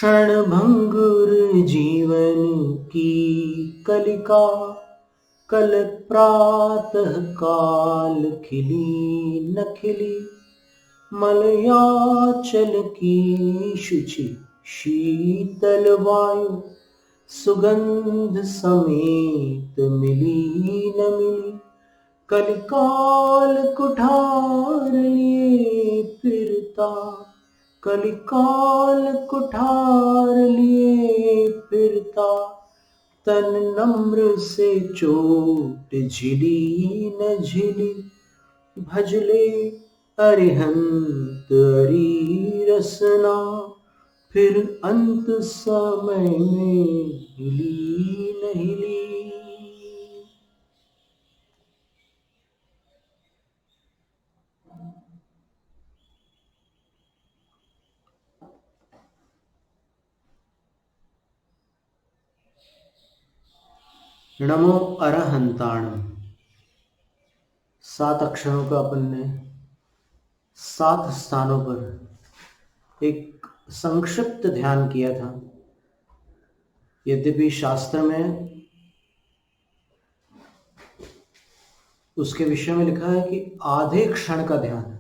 क्षणभंगुर जीवन की कलिका, कल प्रातः काल खिली न खिली, मलयाचल की शुचि शीतल वायु, सुगंध समेत मिली न मिली। कलिकाल कुठार लिए फिरता, कलिकाल कुठार लिए फिरता, तन नम्र से चोट झिली न झिली। भजले अरिहंत अरी रसना, फिर अंत समय में हिली न हिली। नमो अरहंताणम। 7 अक्षरों का अपन ने 7 स्थानों पर एक संक्षिप्त ध्यान किया था। यद्यपि शास्त्र में उसके विषय में लिखा है कि आधे क्षण का ध्यान है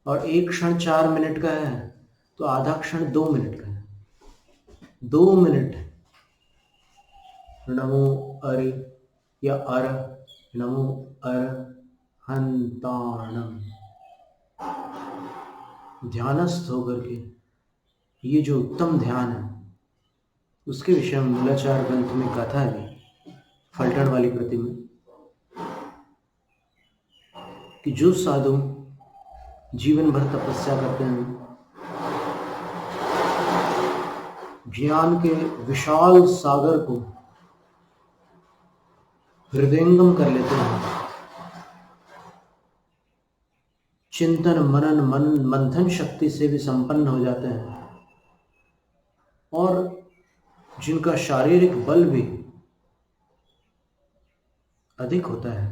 और 1 क्षण 4 मिनट का है, तो आधा क्षण 2 मिनट का है। 2 मिनट नमो अरि या अर, नमो अरहंताणम, ध्यानस्थ होकर के ये जो उत्तम ध्यान है उसके विषय में मूलाचार ग्रंथ में कथा है फलटन वाली कृति में कि जो साधु जीवन भर तपस्या करते हैं, ज्ञान के विशाल सागर को हृदयंगम कर लेते हैं, चिंतन मनन मंथन शक्ति से भी संपन्न हो जाते हैं और जिनका शारीरिक बल भी अधिक होता है।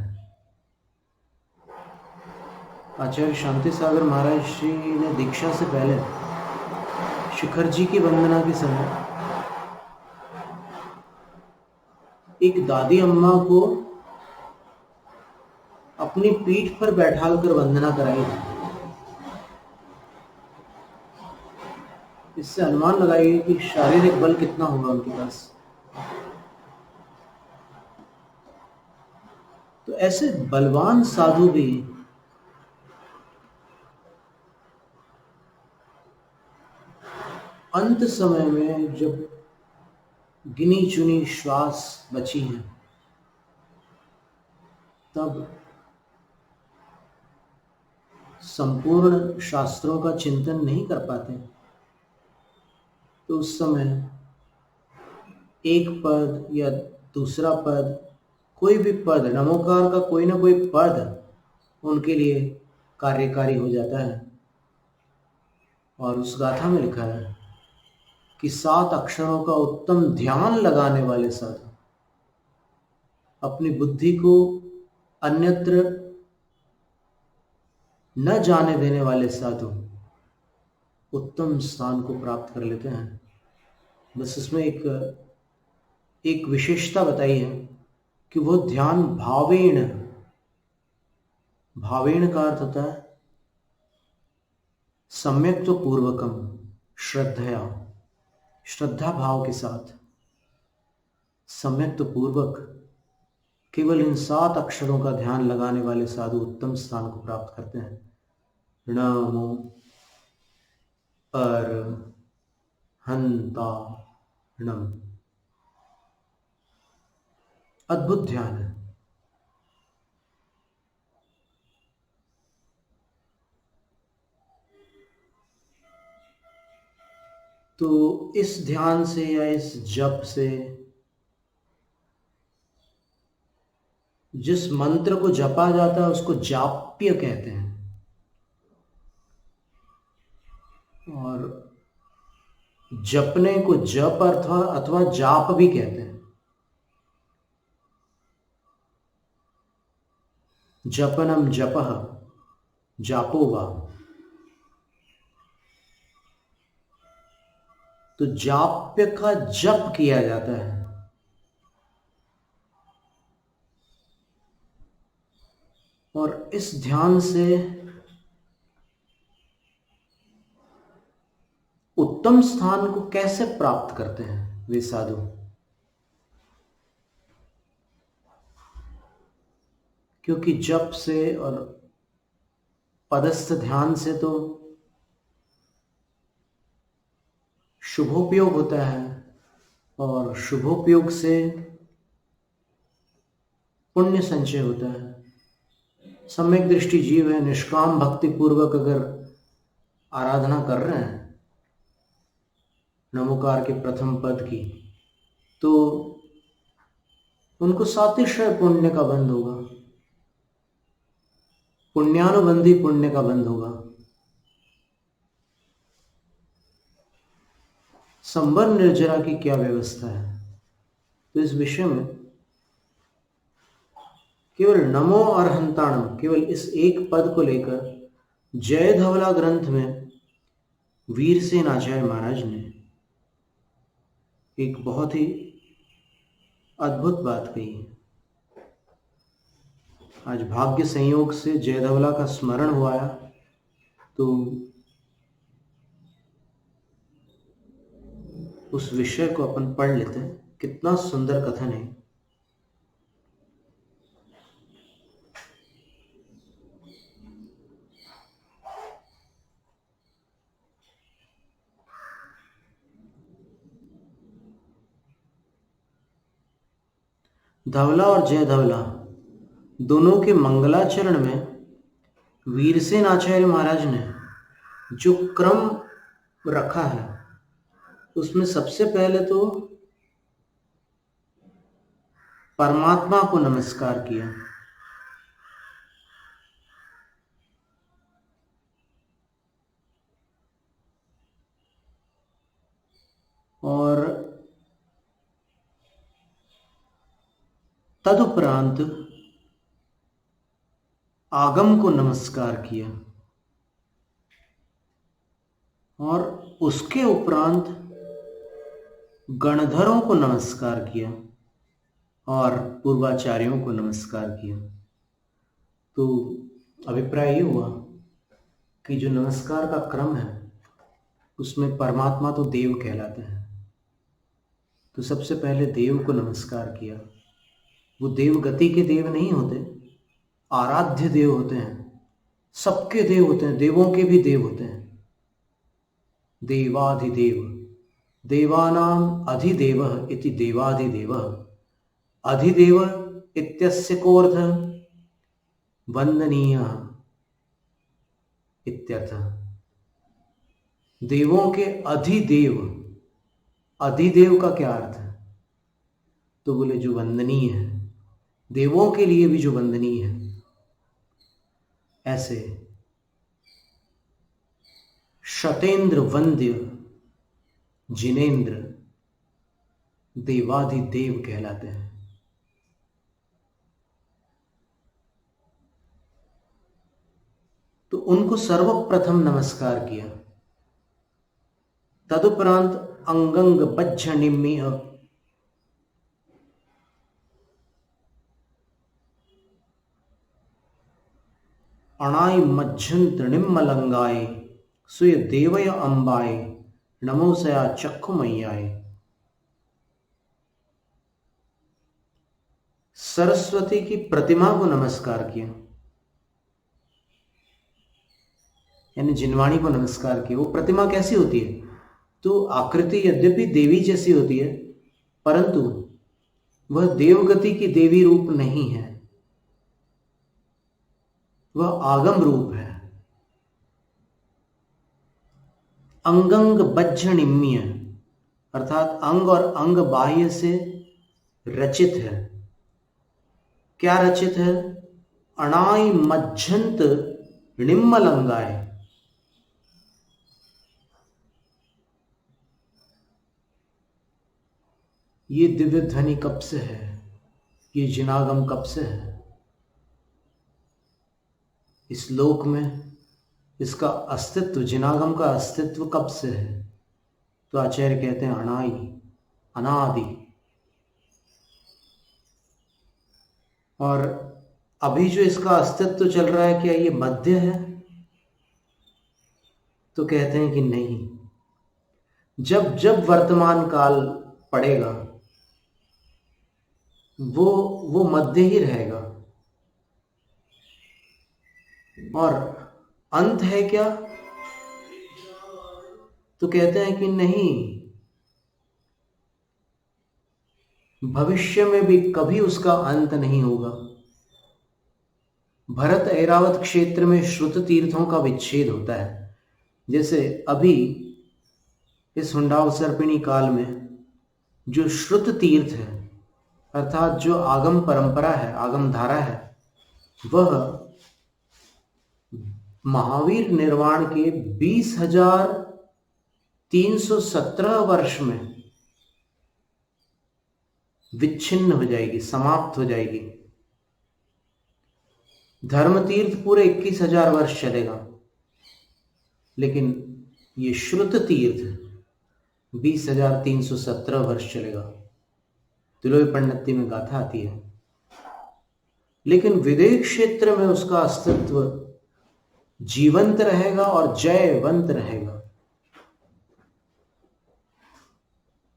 आचार्य शांति सागर महाराज श्री ने दीक्षा से पहले शिखर जी की वंदना के समय एक दादी अम्मा को अपनी पीठ पर बैठाल कर वंदना कराई थी। इससे अनुमान लगाइए कि शारीरिक बल कितना होगा उनके पास। तो ऐसे बलवान साधु भी अंत समय में जब गिनी चुनी श्वास बची हैं, तब संपूर्ण शास्त्रों का चिंतन नहीं कर पाते। तो उस समय एक पद या दूसरा पद, कोई भी पद, नमोकार का कोई ना कोई पद उनके लिए कार्यकारी हो जाता है। और उस गाथा में लिखा है कि 7 अक्षरों का उत्तम ध्यान लगाने वाले साधु, अपनी बुद्धि को अन्यत्र न जाने देने वाले साधु उत्तम स्थान को प्राप्त कर लेते हैं। बस इसमें एक विशेषता बताई है कि वो ध्यान भावेण, भावेण का अर्थ होता है सम्यक्त्व पूर्वकम, श्रद्धया, श्रद्धा भाव के साथ सम्यक्त्व पूर्वक केवल इन 7 अक्षरों का ध्यान लगाने वाले साधु उत्तम स्थान को प्राप्त करते हैं। नमो अरहंताणम। अद्भुत ध्यान है। तो इस ध्यान से या इस जप से जिस मंत्र को जपा जाता है उसको जाप्य कहते हैं, और जपने को जप अथवा जाप भी कहते हैं। जपनम जपः जापो वा। तो जाप्य का जप किया जाता है। और इस ध्यान से उत्तम स्थान को कैसे प्राप्त करते हैं वे साधु? क्योंकि जप से और पदस्थ ध्यान से तो शुभोपयोग होता है, और शुभोपयोग से पुण्य संचय होता है। सम्यक दृष्टि जीव है, निष्काम भक्ति पूर्वक अगर आराधना कर रहे हैं नमोकार के प्रथम पद की, तो उनको सातिशय पुण्य का बंध होगा, पुण्यानुबंधी पुण्य का बंध होगा। संबर निर्जरा की क्या व्यवस्था है? तो इस विषय में केवल नमो अर्हंताणम, केवल इस एक पद को लेकर जय धवला ग्रंथ में वीरसेन आचार्य महाराज ने एक बहुत ही अद्भुत बात कही है। आज भाग्य संयोग से जय धवला का स्मरण हुआ है, तो उस विषय को अपन पढ़ लेते हैं। कितना सुंदर कथन है। धवला और जय धवला दोनों के मंगलाचरण में वीरसेन आचार्य महाराज ने जो क्रम रखा है, उसमें सबसे पहले तो परमात्मा को नमस्कार किया, और तदुपरांत आगम को नमस्कार किया, और उसके उपरांत गणधरों को नमस्कार किया और पूर्वाचार्यों को नमस्कार किया। तो अभिप्राय ये हुआ कि जो नमस्कार का क्रम है उसमें परमात्मा तो देव कहलाते हैं, तो सबसे पहले देव को नमस्कार किया। वो देव गति के देव नहीं होते, आराध्य देव होते हैं, सबके देव होते हैं, देवों के भी देव होते हैं। देवाधिदेव, देवानाम अधिदेवः इति देवाधिदेवः, अधिदेव इत्यस्य कोऽर्थ वंदनीयः इत्यर्थः। देवों के अधिदेव, अधिदेव का क्या अर्थ है? तो बोले जो वंदनीय है, देवों के लिए भी जो वंदनीय है। ऐसे शतेंद्र वंद्य जिनेन्द्र देवाधिदेव कहलाते हैं। तो उनको सर्वप्रथम नमस्कार किया। तदुपरांत अंगंग बज्झनिमिह, अणाय मज्झंत निम्मलंगाय सुय देवय अंबाय नमोसया चक्षुमय्याय। सरस्वती की प्रतिमा को नमस्कार किया, यानी जिनवाणी को नमस्कार किया। वो प्रतिमा कैसी होती है? तो आकृति यद्यपि देवी जैसी होती है, परंतु वह देवगति की देवी रूप नहीं है, वह आगम रूप है। अंगंग बज्झनिम्य अर्थात अंग और अंग बाह्य से रचित है। क्या रचित है? अणाई मज्झंत निम्मलंगाय, ये दिव्य ध्वनि कब से है? ये जिनागम कब से है? इस लोक में इसका अस्तित्व, जिनागम का अस्तित्व कब से है? तो आचार्य कहते हैं अनाई, अनादि। और अभी जो इसका अस्तित्व चल रहा है, क्या ये मध्य है? तो कहते हैं कि नहीं। जब जब वर्तमान काल पड़ेगा वो मध्य ही रहेगा। और अंत है क्या? तो कहते हैं कि नहीं, भविष्य में भी कभी उसका अंत नहीं होगा। भरत ऐरावत क्षेत्र में श्रुत तीर्थों का विच्छेद होता है। जैसे अभी इस हुंडावसर्पिणी काल में जो श्रुत तीर्थ है, अर्थात जो आगम परंपरा है, आगम धारा है, वह महावीर निर्वाण के 20,317 वर्ष में विच्छिन्न हो जाएगी, समाप्त हो जाएगी। धर्म तीर्थ पूरे 21,000 वर्ष चलेगा, लेकिन ये श्रुत तीर्थ 20,317 वर्ष चलेगा। तिलोई पंडिती में गाथा आती है। लेकिन विदेह क्षेत्र में उसका अस्तित्व जीवंत रहेगा और जयवंत रहेगा।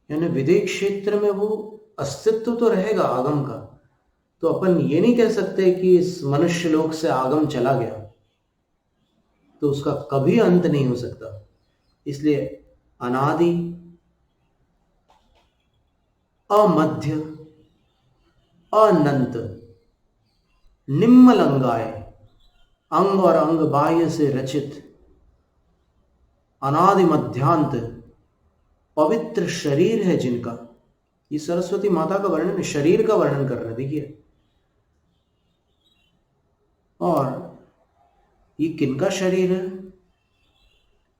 यानी विदेह क्षेत्र में वो अस्तित्व तो रहेगा आगम का। तो अपन ये नहीं कह सकते कि इस मनुष्य लोक से आगम चला गया, तो उसका कभी अंत नहीं हो सकता। इसलिए अनादि, अमध्य, अनंत, निम्मलंगाय, अंग और अंग बाह्य से रचित, अनादि मध्यांत पवित्र शरीर है जिनका। ये सरस्वती माता का वर्णन, शरीर का वर्णन कर रहे, देखिए। और ये किनका शरीर है?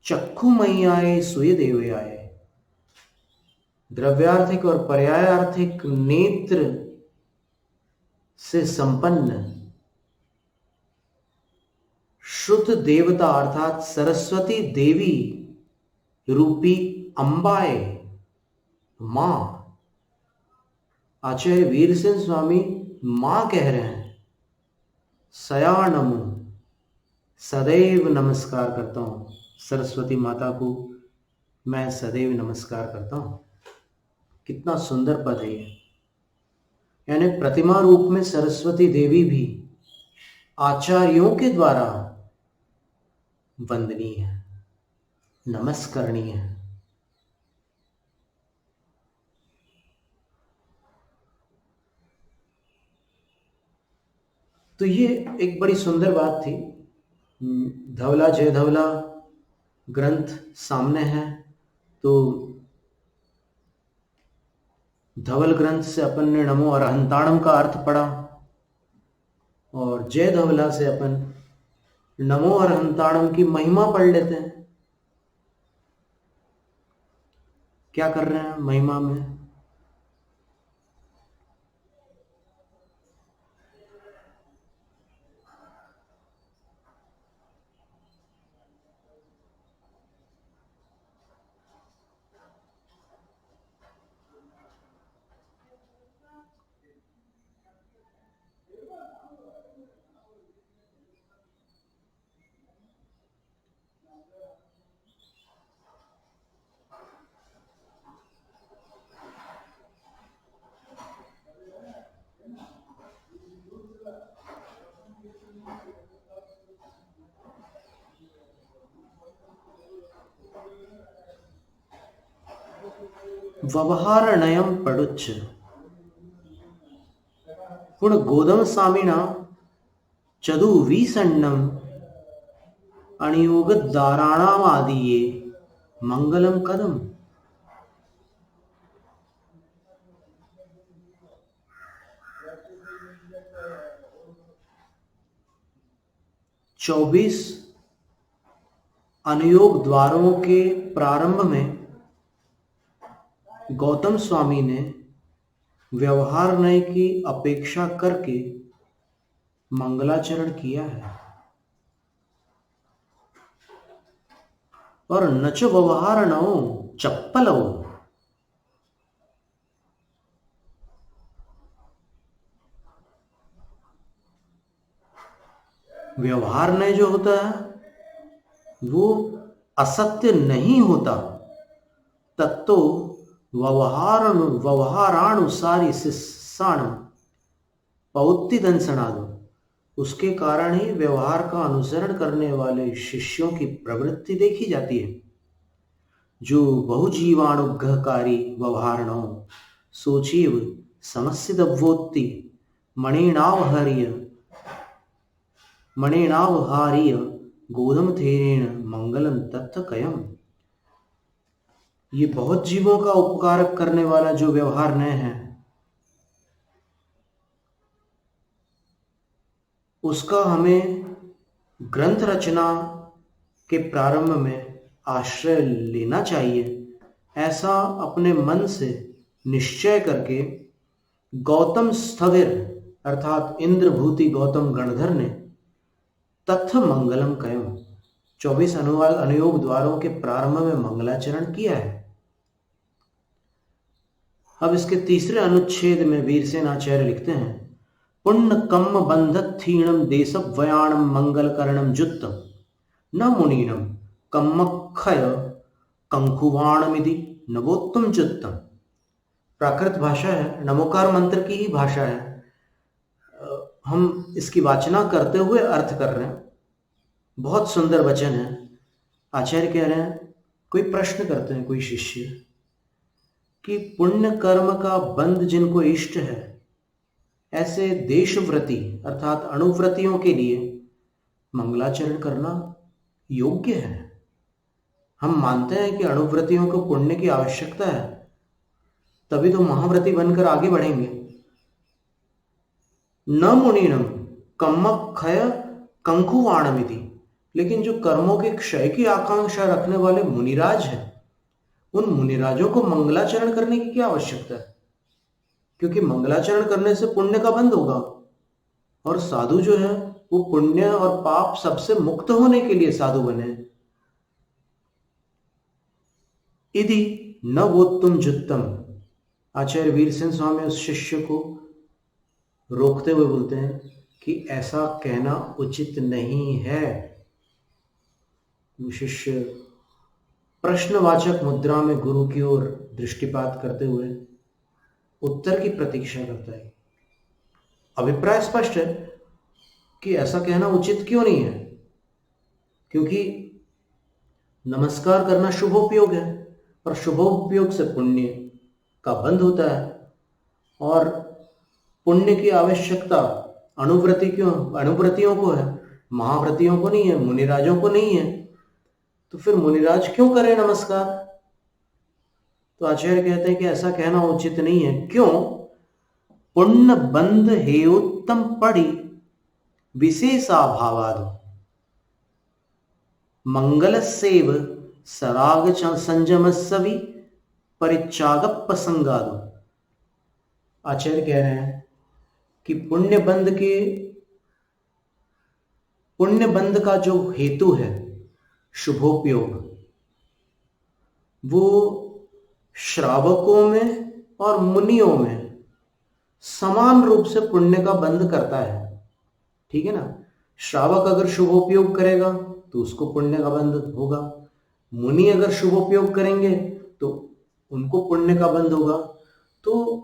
चक्षु मैयाए सुय देवे आए। द्रव्यार्थिक और पर्यायार्थिक नेत्र से संपन्न श्रुत देवता अर्थात सरस्वती देवी रूपी अंबाए मां। आचार्य वीर सिंह स्वामी मां कह रहे हैं। सयानमु, सदैव नमस्कार करता हूं सरस्वती माता को, मैं सदैव नमस्कार करता हूं। कितना सुंदर पद है ये। यानी प्रतिमा रूप में सरस्वती देवी भी आचार्यों के द्वारा वंदनीय है, नमस्करणीय है। तो ये एक बड़ी सुंदर बात थी। धवला जय धवला ग्रंथ सामने है, तो धवल ग्रंथ से अपन ने नमो अरहंताणम का अर्थ पढ़ा, और जय धवला से अपन नमो अरहंताणम की महिमा पढ़ लेते हैं। क्या कर रहे हैं महिमा में? व्यवहारणयम पडुच्च पुण गोदम सामीना चदु विसन्नम अनियोग दाराणामादिये मंगलम कदम। चौबीस अनुयोग द्वारों के प्रारंभ में गौतम स्वामी ने व्यवहार नय की अपेक्षा करके मंगलाचरण किया है। और नच व्यवहार नौ चप्पल हो। व्यवहार में जो होता है वो असत्य नहीं होता, तत्तो व्यवहारानुसारी शिष्याण पौत्ति दंसनादो। उसके कारण ही व्यवहार का अनुसरण करने वाले शिष्यों की प्रवृत्ति देखी जाती है। जो बहुजीवाणुग्रहकारी व्यवहारणों सोचीव समस्यदवोत्ति मणिनावहार्य गोधम थेरेण मंगलम तत्थ कयम। ये बहुत जीवों का उपकार करने वाला जो व्यवहार नय है, उसका हमें ग्रंथ रचना के प्रारंभ में आश्रय लेना चाहिए। ऐसा अपने मन से निश्चय करके गौतम स्थविर अर्थात इंद्रभूति गौतम गणधर ने तत्थ मंगलम कयम 24 अनुयोग द्वारों के प्रारंभ में मंगलाचरण किया है। अब इसके तीसरे अनुच्छेद में वीरसेन आचार्य लिखते हैं, पुण्य कम बंधत्थीणम देशव्याणम मंगल करणम जुत्तम न मुनीनम कम्मक्षय कंकुवाणमिति नवोत्तम जुत्तम। प्राकृत भाषा है, नमोकार मंत्र की ही भाषा है। हम इसकी वाचना करते हुए अर्थ कर रहे हैं। बहुत सुंदर वचन है। आचार्य कह रहे हैं, कोई प्रश्न करते हैं कोई शिष्य कि पुण्य कर्म का बंध जिनको इष्ट है, ऐसे देशव्रती अर्थात अणुव्रतियों के लिए मंगलाचरण करना योग्य है। हम मानते हैं कि अणुव्रतियों को पुण्य की आवश्यकता है, तभी तो महाव्रती बनकर आगे बढ़ेंगे। न मुनीनम कम्मक्षय कंकुवाणमिति, लेकिन जो कर्मों के क्षय की आकांक्षा रखने वाले मुनिराज हैं, उन मुनिराजों को मंगलाचरण करने की क्या आवश्यकता है? क्योंकि मंगलाचरण करने से पुण्य का बंध होगा, और साधु जो है वो पुण्य और पाप सबसे मुक्त होने के लिए साधु बने। इति न वोत्तम जुत्तम। आचार्य वीरसेन स्वामी उस शिष्य को रोकते हुए बोलते हैं कि ऐसा कहना उचित नहीं है। वो शिष्य प्रश्नवाचक मुद्रा में गुरु की ओर दृष्टिपात करते हुए उत्तर की प्रतीक्षा करता है। अभिप्राय स्पष्ट है कि ऐसा कहना उचित क्यों नहीं है, क्योंकि नमस्कार करना शुभोपयोग है, और शुभोपयोग से पुण्य का बंध होता है, और पुण्य की आवश्यकता अणुव्रतियों को है, महाव्रतियों को नहीं है, मुनिराजों को नहीं है। तो फिर मुनिराज क्यों करें नमस्कार? तो आचार्य कहते हैं कि ऐसा कहना उचित नहीं है। क्यों? पुण्य बंध हेयोत्तम पड़ी विशेषाभावाद मंगल सेव सराग संजम सवि परिचाग प्रसंगादो। आचार्य कह रहे हैं कि पुण्य बंध का जो हेतु है शुभोपयोग, वो श्रावकों में और मुनियों में समान रूप से पुण्य का बंध करता है। ठीक है ना? श्रावक अगर शुभोपयोग करेगा तो उसको पुण्य का बंध होगा, मुनि अगर शुभोपयोग करेंगे तो उनको पुण्य का बंध होगा। तो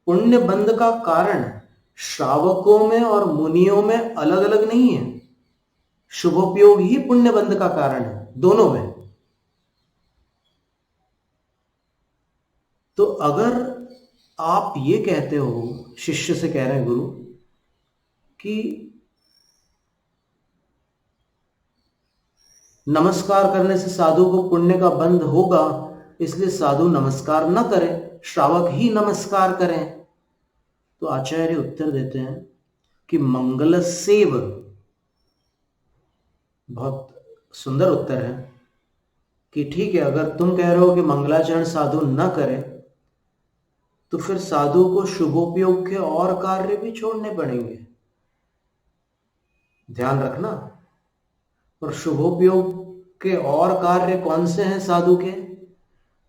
पुण्य बंध का कारण श्रावकों में और मुनियों में अलग अलग नहीं है, शुभोपयोग ही पुण्य बंध का कारण है, दोनों में। तो अगर आप ये कहते हो, शिष्य से कह रहे हैं गुरु, कि नमस्कार करने से साधु को पुण्य का बंध होगा, इसलिए साधु नमस्कार न करें, श्रावक ही नमस्कार करें, तो आचार्य उत्तर देते हैं कि मंगल सेव, बहुत सुंदर उत्तर है कि ठीक है, अगर तुम कह रहे हो कि मंगलाचरण साधु न करे, तो फिर साधु को शुभोपयोग के और कार्य भी छोड़ने पड़ेंगे। ध्यान रखना। और शुभोपयोग के और कार्य कौन से हैं साधु के?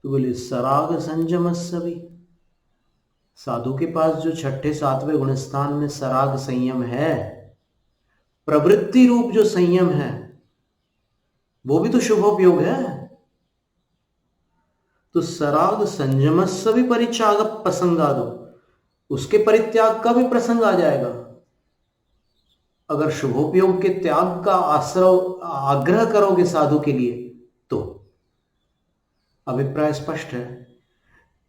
तो बोले सराग संयम सभी। साधु के पास जो छठे सातवें गुणस्थान में सराग संयम है, प्रवृत्ति रूप जो संयम है, वो भी तो शुभोपयोग है। तो सराग संयमस्य भी परित्याग प्रसंगादो, उसके परित्याग का भी प्रसंग आ जाएगा। अगर शुभोपयोग के त्याग का आग्रह करोगे साधु के लिए, तो अभिप्राय स्पष्ट है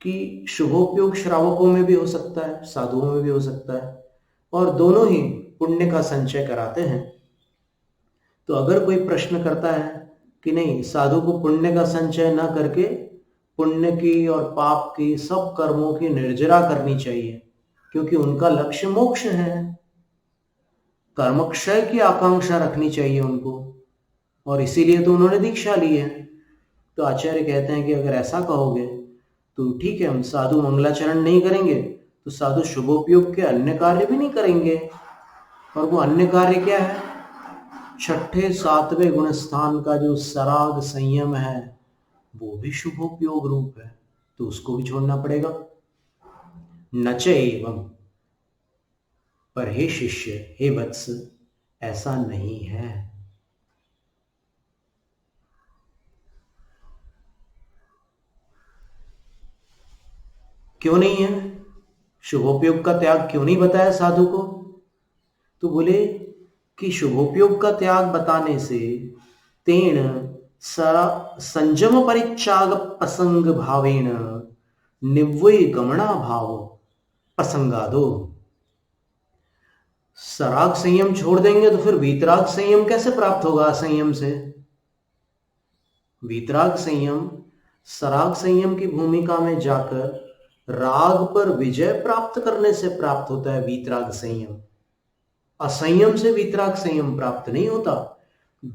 कि शुभोपयोग श्रावकों में भी हो सकता है, साधुओं में भी हो सकता है, और दोनों ही पुण्य का संचय कराते हैं। तो अगर कोई प्रश्न करता है कि नहीं, साधु को पुण्य का संचय न करके पुण्य की और पाप की सब कर्मों की निर्जरा करनी चाहिए, क्योंकि उनका लक्ष्य मोक्ष है, कर्मक्षय की आकांक्षा रखनी चाहिए उनको, और इसीलिए तो उन्होंने दीक्षा ली है। तो आचार्य कहते हैं कि अगर ऐसा कहोगे तो ठीक है, हम साधु मंगलाचरण नहीं करेंगे तो साधु शुभोपयोग के अन्य कार्य भी नहीं करेंगे। और वो अन्य कार्य क्या है? छठे सातवें गुण स्थान का जो सराग संयम है वो भी शुभोपयोग रूप है, तो उसको भी छोड़ना पड़ेगा। नच एवं, पर हे शिष्य, हे वत्स, ऐसा नहीं है। क्यों नहीं है? शुभोपयोग का त्याग क्यों नहीं बताया साधु को? तो बोले कि शुभोपयोग का त्याग बताने से तेन संयम परित्याग प्रसंग भावेन निव्वय गमना भाव प्रसंगादो। सराग संयम छोड़ देंगे तो फिर वीतराग संयम कैसे प्राप्त होगा? संयम से वीतराग संयम सराग संयम की भूमिका में जाकर राग पर विजय प्राप्त करने से प्राप्त होता है वीतराग संयम। असंयम से वीतराग संयम प्राप्त नहीं होता,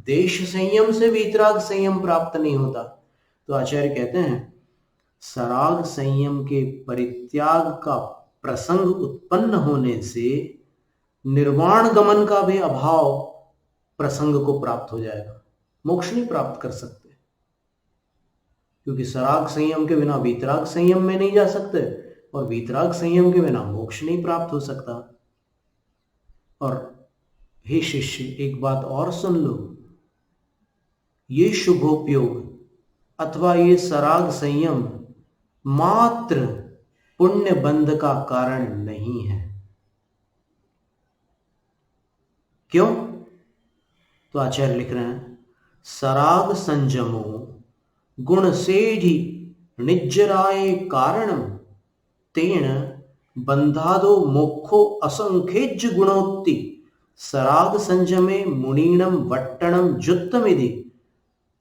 देश संयम से वीतराग संयम प्राप्त नहीं होता। तो आचार्य कहते हैं सराग संयम के परित्याग का प्रसंग उत्पन्न होने से निर्वाण गमन का भी अभाव प्रसंग को प्राप्त हो जाएगा, मोक्ष नहीं प्राप्त कर सकते, क्योंकि सराग संयम के बिना वीतराग संयम में नहीं जा सकते, और वीतराग संयम के बिना मोक्ष नहीं प्राप्त हो सकता। और हे शिष्य, एक बात और सुन लो, ये शुभोपयोग अथवा ये सराग संयम मात्र पुण्य बंध का कारण नहीं है। क्यों? तो आचार्य लिख रहे हैं सराग संयमो गुण सेढ़ी निज्जराय कारणम तेन बंधादो मोक्षो असंखेज्य गुणोत्ति सराग संयमे मुनीणम वट्टणम जुत्तमिति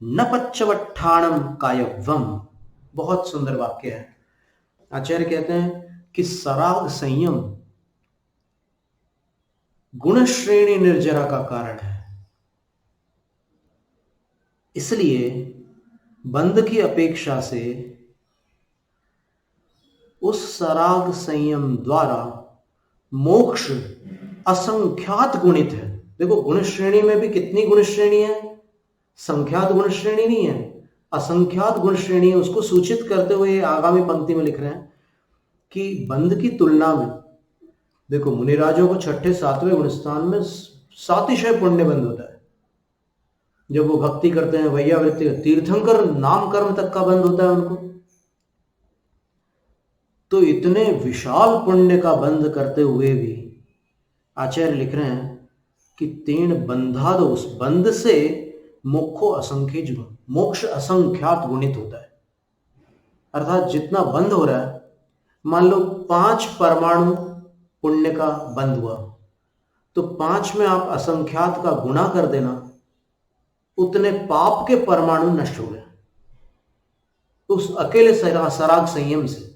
न पच्चवट्ठाणम कायव्वम। बहुत सुंदर वाक्य है। आचार्य कहते हैं कि सराग संयम गुण श्रेणी निर्जरा का कारण है, इसलिए बंध की अपेक्षा से उस सराग संयम द्वारा मोक्ष असंख्यात गुणित है। देखो, गुण श्रेणी में भी कितनी गुण श्रेणी है? संख्यात गुण श्रेणी नहीं है, असंख्यात गुण श्रेणी है। उसको सूचित करते हुए आगामी पंक्ति में लिख रहे हैं कि बंध की तुलना में देखो, मुनिराजों को छठे सातवें गुणस्थान में सातिशय पुण्य बंध होता है। जब वो भक्ति करते हैं, वैयावृत्ति, तीर्थंकर नाम कर्म तक का बंध होता है उनको। तो इतने विशाल पुण्य का बंध करते हुए भी आचार्य लिख रहे हैं कि तेन बंधा दो, उस बंध से मोक्षो असंख्य गुण, मोक्ष असंख्यात गुणित होता है। अर्थात जितना बंध हो रहा है, मान लो 5 परमाणु पुण्य का बंध हुआ, तो 5 में आप असंख्यात का गुणा कर देना, उतने पाप के परमाणु नष्ट हो गए उस अकेले सराग संयम से।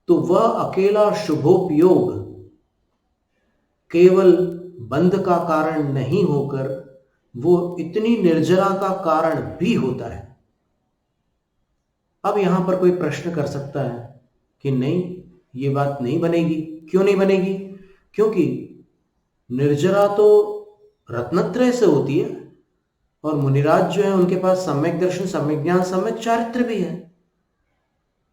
तो वह अकेला शुभोपयोग केवल बंध का कारण नहीं होकर वो इतनी निर्जरा का कारण भी होता है। अब यहां पर कोई प्रश्न कर सकता है कि नहीं, ये बात नहीं बनेगी। क्यों नहीं बनेगी? क्योंकि निर्जरा तो रत्नत्रय से होती है और मुनिराज जो है उनके पास सम्यक दर्शन, सम्यक ज्ञान, सम्यक चारित्र भी है।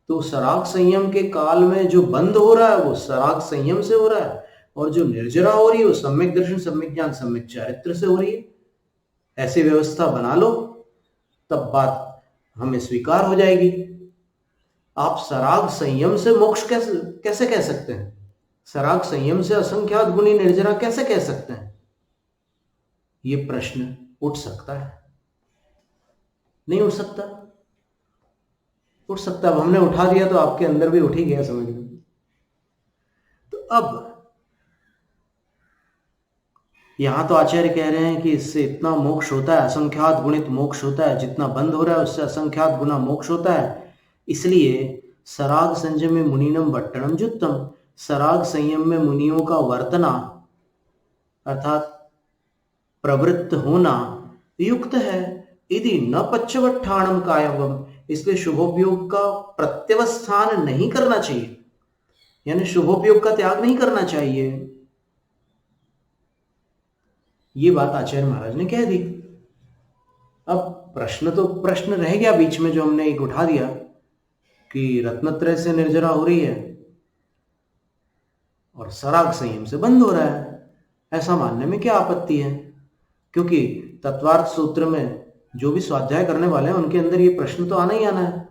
तो सराग संयम के काल में जो बंद हो रहा है वो सराग संयम से हो रहा है, और जो निर्जरा हो रही है वो सम्यक दर्शन, सम्यक ज्ञान, सम्यक चारित्र से हो रही है। ऐसी व्यवस्था बना लो, तब बात हमें स्वीकार हो जाएगी। आप सराग संयम से मोक्ष कैसे कैसे कह सकते हैं? सराग संयम से असंख्यात गुणी निर्जरा कैसे कह सकते हैं? ये प्रश्न उठ सकता है? नहीं उठ सकता? उठ सकता। अब हमने उठा दिया तो आपके अंदर भी उठ ही गया, समझ लो। तो अब यहां तो आचार्य कह रहे हैं कि इससे इतना मोक्ष होता है, असंख्यात गुणित मोक्ष होता है, जितना बंद हो रहा है उससे असंख्यात गुना मोक्ष होता है। इसलिए सराग संयम में मुनिनम वट्टणम जुत्तम, सराग संयम में मुनियों का वर्तना अर्थात प्रवृत्त होना युक्त है। यदि न पच्चवट्ठाणम कायवम, इसलिए शुभोपयोग का प्रत्यवस्थान नहीं करना चाहिए, यानी शुभोपयोग का त्याग नहीं करना चाहिए। ये बात आचार्य महाराज ने कह दी। अब प्रश्न रह गया बीच में, जो हमने एक उठा दिया कि रत्नत्रय से निर्जरा हो रही है और सराग संयम से बंद हो रहा है, ऐसा मानने में क्या आपत्ति है? क्योंकि तत्वार्थ सूत्र में जो भी स्वाध्याय करने वाले हैं उनके अंदर ये प्रश्न तो आना ही आना है।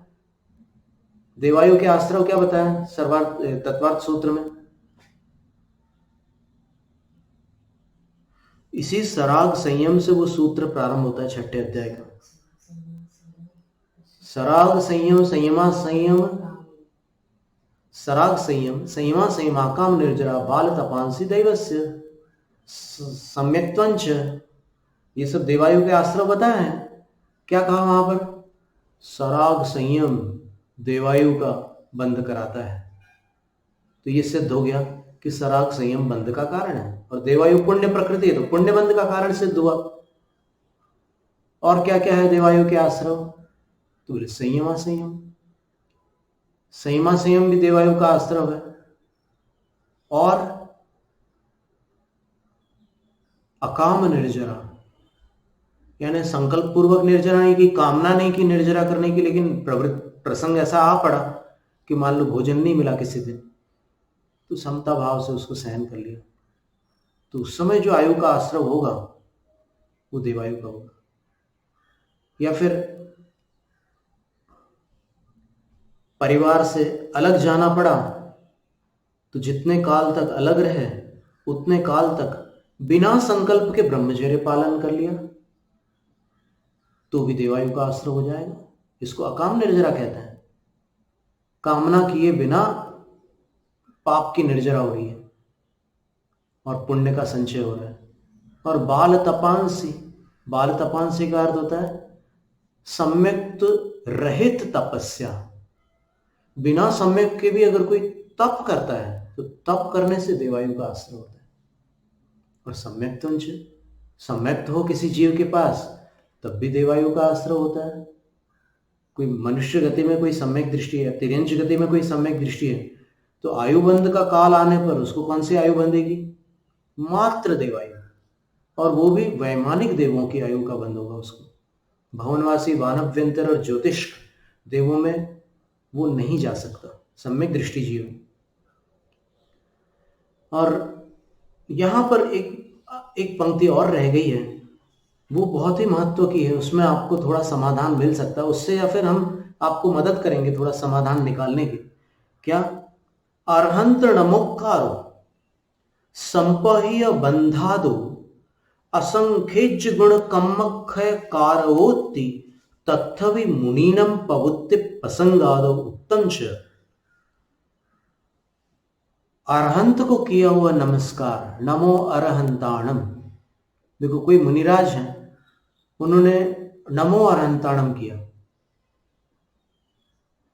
देवायु के आश्रव क्या बताया तत्वार्थ सूत्र में? इसी सराग संयम से वो सूत्र प्रारंभ होता है 6ठे अध्याय का। सराग संयम संयमा संयम, सराग संयम संयमा संयमा काम निर्जरा बाल तपांसी दैवस्य सम्यक्त्वंच, ये सब देवायु के आश्रव बताए हैं। क्या कहा वहां पर? सराग संयम देवायु का बंद कराता है। तो ये सिद्ध हो गया कि सराग संयम बंध का कारण है, और देवायु पुण्य प्रकृति है तो पुण्य बंध का कारण सिद्ध हुआ। और क्या क्या है देवायु के आश्रव? तो बोले संयमा संयम, संयमा संयम भी देवायु का आश्रव है। और अकाम निर्जरा, यानी संकल्प पूर्वक निर्जरा नहीं की, कामना नहीं की निर्जरा करने की, लेकिन प्रसंग ऐसा आ पड़ा कि मान लो भोजन नहीं मिला किसी दिन, तो समता भाव से उसको सहन कर लिया, तो उस समय जो आयु का आश्रव होगा वो देवायु का होगा। या फिर परिवार से अलग जाना पड़ा, तो जितने काल तक अलग रहे उतने काल तक बिना संकल्प के ब्रह्मचर्य पालन कर लिया, तो भी देवायु का आश्रय हो जाएगा। इसको अकाम निर्जरा कहते हैं। कामना किए बिना पाप की निर्जरा हो रही है और पुण्य का संचय हो रहा है। और बाल तपांसी, बाल तपांसी का अर्थ होता है सम्यक रहित तपस्या। बिना सम्यक के भी अगर कोई तप करता है तो तप करने से देवायु का आश्रय होता है। और सम्यक्त हो किसी जीव के पास तब भी देवायु का आश्रय होता है। कोई मनुष्य गति में कोई सम्यक दृष्टि है, तिर्यंच गति में कोई सम्यक दृष्टि है, तो आयुबंध का काल आने पर उसको कौन सी आयु बंधेगी? मात्र देवायु। और वो भी वैमानिक देवों की आयु का बंध होगा उसको। भवनवासी वानव व्यंतर और ज्योतिष देवों में वो नहीं जा सकता, सम्यक दृष्टि जीव। और यहां पर एक पंक्ति और रह गई है, वो बहुत ही महत्व की है, उसमें आपको थोड़ा समाधान मिल सकता है उससे, या फिर हम आपको मदद करेंगे थोड़ा समाधान निकालने की। क्या? अर्हंत नमोक्कारो संपह्य बंधादो असंखेज गुण कम्मक्षय कारवोत्ति तत्थवि मुनीनम पवुत्ति प्रसंगादो उत्तम च। अरहंत को किया हुआ नमस्कार, नमो अरहंताणम। देखो कोई मुनिराज हैं, उन्होंने नमो अरहंताणम किया,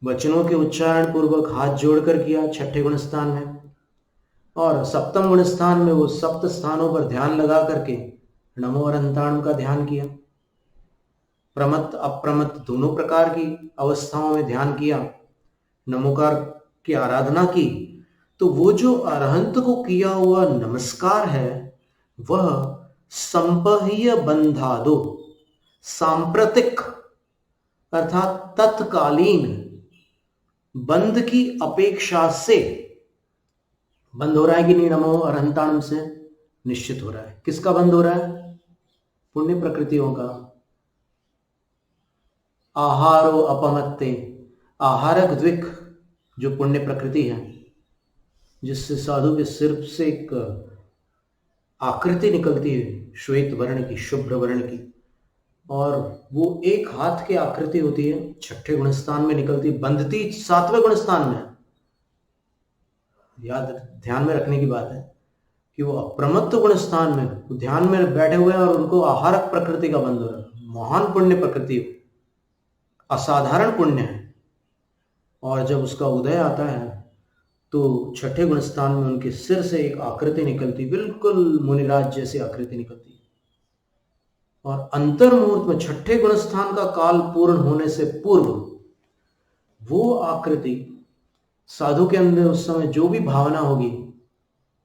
वचनों के उच्चारण पूर्वक हाथ जोड़कर किया 6ठे गुण स्थान में, और सप्तम गुण स्थान में वो सप्त स्थानों पर ध्यान लगा करके नमो अरहंताणम का ध्यान किया। प्रमत्त अप्रमत्त दोनों प्रकार की अवस्थाओं में ध्यान किया, नमोकार की आराधना की। तो वो जो अरहंत को किया हुआ नमस्कार है वह संपह्य बंधादो, सांप्रतिक अर्थात तत्कालीन बंध की अपेक्षा से बंद हो रहा है कि नहीं नमो अरहंताणम से? निश्चित हो रहा है। किसका बंद हो रहा है? पुण्य प्रकृतियों का। आहारो अपमत्ते, आहारक द्विक जो पुण्य प्रकृति है, जिससे साधु के सिर से एक आकृति निकलती है श्वेत वर्ण की, शुभ्र वर्ण की, और वो एक हाथ की आकृति होती है, छठे गुणस्थान में निकलती, बंधती सातवें गुणस्थान में। याद ध्यान में रखने की बात है कि वो अप्रमत्त गुणस्थान में वो ध्यान में बैठे हुए हैं और उनको आहारक प्रकृति का बंध हो रहा है। महान पुण्य प्रकृति, असाधारण पुण्य है। और जब उसका उदय आता है तो छठे गुणस्थान में उनके सिर से एक आकृति निकलती, बिल्कुल मुनिराज जैसी आकृति निकलती है। और अंतर मुहूर्त में छठे गुणस्थान का काल पूर्ण होने से पूर्व वो आकृति साधु के अंदर उस समय जो भी भावना होगी,